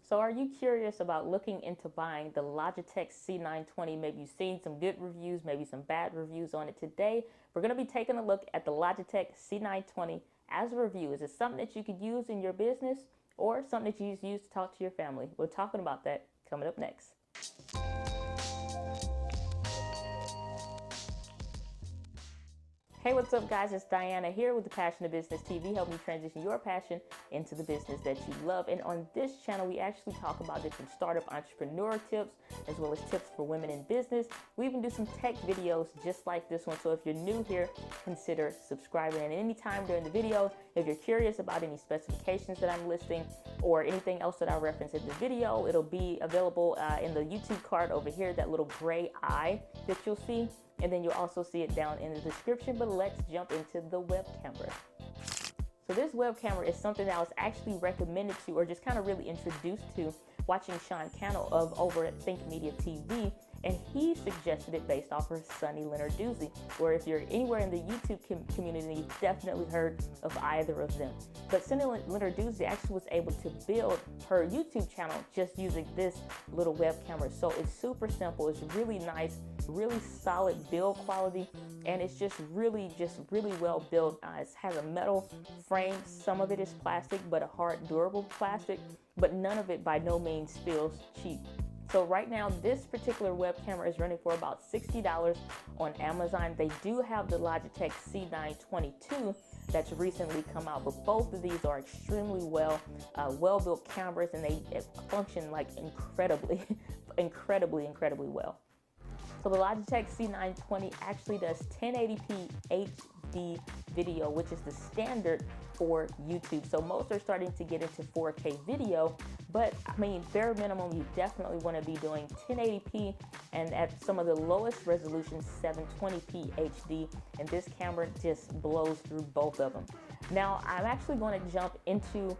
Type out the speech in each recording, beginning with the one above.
So are you curious about looking into buying the Logitech C920? Maybe you've seen some good reviews, maybe some bad reviews on it. Today, we're going to be taking a look at the Logitech C920 as a review. Is it something that you could use in your business or something that you use to talk to your family? We're talking about that coming up next. Hey, what's up, guys? It's Diana here with the Passion of Business TV, helping you transition your passion into the business that you love. And on this channel, we actually talk about different startup entrepreneur tips, as well as tips for women in business. We even do some tech videos just like this one. So if you're new here, consider subscribing. And anytime during the video, if you're curious about any specifications that I'm listing or anything else that I reference in the video, it'll be available in the YouTube card over here, that little gray eye that you'll see. And then you'll also see it down in the description, but let's jump into the web camera. So this web camera is something that I was actually recommended to, or just kind of really introduced to, watching Sean Cannell of over at Think Media TV, and he suggested it based off of Sunny Lenarduzzi, where if you're anywhere in the YouTube community, you've definitely heard of either of them. But Sunny Lenarduzzi actually was able to build her YouTube channel just using this little web camera. So it's super simple, it's really nice, really solid build quality, and it's just really well built. It has a metal frame. Some of it is plastic, but a hard, durable plastic, but none of it by no means feels cheap. So right now, this particular web camera is running for about $60 on Amazon. They do have the Logitech C922 that's recently come out, but both of these are extremely well-built cameras, and they function like incredibly well. So the Logitech C920 actually does 1080p HD video, which is the standard for YouTube. So most are starting to get into 4K video, but I mean, bare minimum, you definitely want to be doing 1080p, and at some of the lowest resolutions, 720p HD, and this camera just blows through both of them. Now, I'm actually going to jump into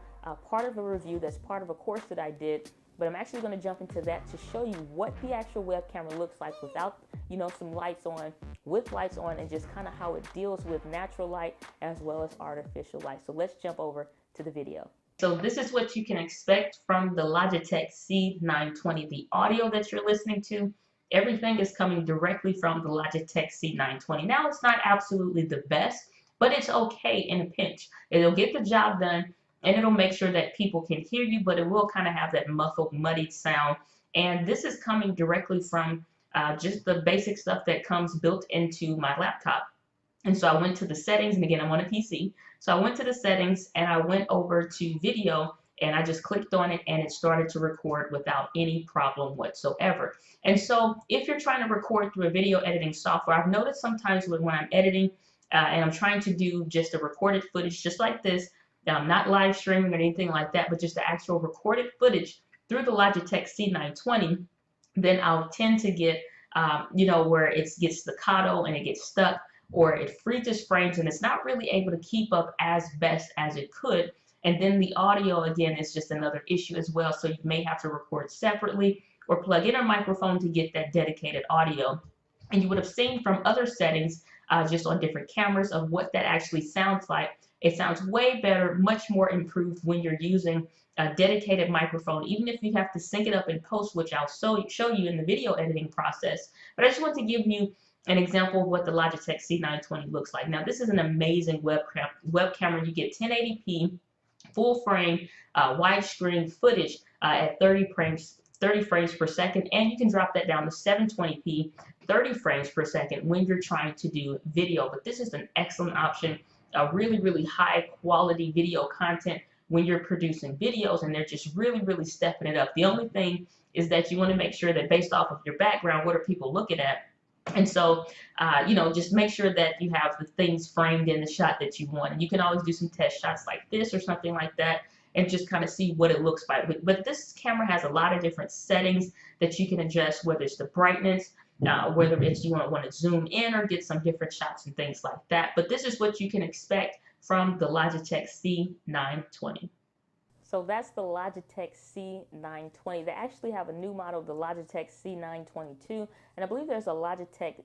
part of a review that's part of a course that I did, but I'm actually going to jump into that to show you what the actual web camera looks like without, some lights on, with lights on, and just kind of how it deals with natural light as well as artificial light. So let's jump over to the video. So this is what you can expect from the Logitech C920. The audio that you're listening to, everything is coming directly from the Logitech C920. Now, it's not absolutely the best, but it's okay in a pinch. It'll get the job done, and it'll make sure that people can hear you, but it will kind of have that muffled, muddied sound. And this is coming directly from just the basic stuff that comes built into my laptop. And so I went to the settings, and again, I'm on a PC. So I went to the settings, and I went over to video, and I just clicked on it, and it started to record without any problem whatsoever. And so if you're trying to record through a video editing software, I've noticed sometimes when I'm editing and I'm trying to do just a recorded footage just like this, not live streaming or anything like that, but just the actual recorded footage through the Logitech C920, then I'll tend to get, where it gets staccato and it gets stuck, or it freezes frames and it's not really able to keep up as best as it could. And then the audio, again, is just another issue as well. So you may have to record separately or plug in a microphone to get that dedicated audio. And you would have seen from other settings, just on different cameras, of what that actually sounds like. It sounds way better, much more improved when you're using a dedicated microphone, even if you have to sync it up in post, which I'll show you in the video editing process. But I just want to give you an example of what the Logitech C920 looks like. Now, this is an amazing web camera. You get 1080p, full frame, widescreen footage at 30 frames per second, and you can drop that down to 720p, 30 frames per second when you're trying to do video. But this is an excellent option. Really high quality video content when you're producing videos, and they're just really stepping it up. The only thing is that you want to make sure that based off of your background, what are people looking at? And so, just make sure that you have the things framed in the shot that you want. And you can always do some test shots like this or something like that, and just kind of see what it looks like. But this camera has a lot of different settings that you can adjust, whether it's the brightness, whether it's you want to zoom in or get some different shots and things like that. But this is what you can expect from the Logitech C920. So that's the Logitech C920. They actually have a new model, the Logitech C922, and I believe there's a Logitech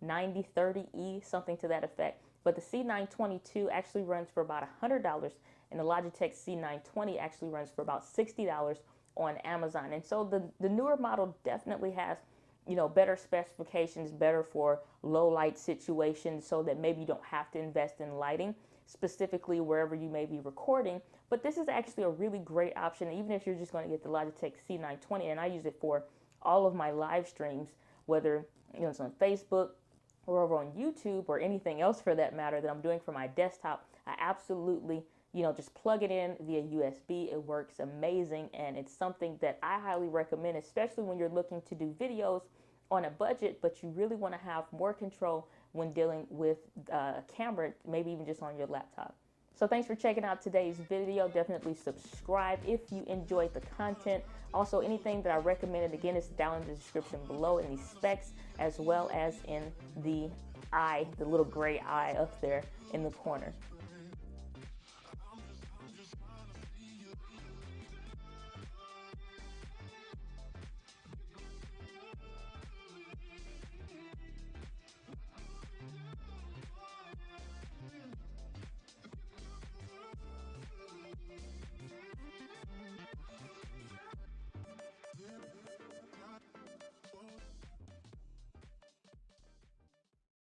C9030E, something to that effect. But the C922 actually runs for about $100, and the Logitech c920 actually runs for about $60 on Amazon. And so the newer model definitely has, you know, better specifications, better for low light situations, so that maybe you don't have to invest in lighting specifically wherever you may be recording. But this is actually a really great option, even if you're just going to get the Logitech c920. And I use it for all of my live streams, whether, you know, it's on Facebook or over on YouTube or anything else for that matter that I'm doing for my desktop. I absolutely, you know, just plug it in via USB. It works amazing, and it's something that I highly recommend, especially when you're looking to do videos on a budget, but you really want to have more control when dealing with a camera, maybe even just on your laptop. So thanks for checking out today's video. Definitely subscribe if you enjoyed the content. Also, anything that I recommended, again, is down in the description below in the specs, as well as in the eye, the little gray eye up there in the corner.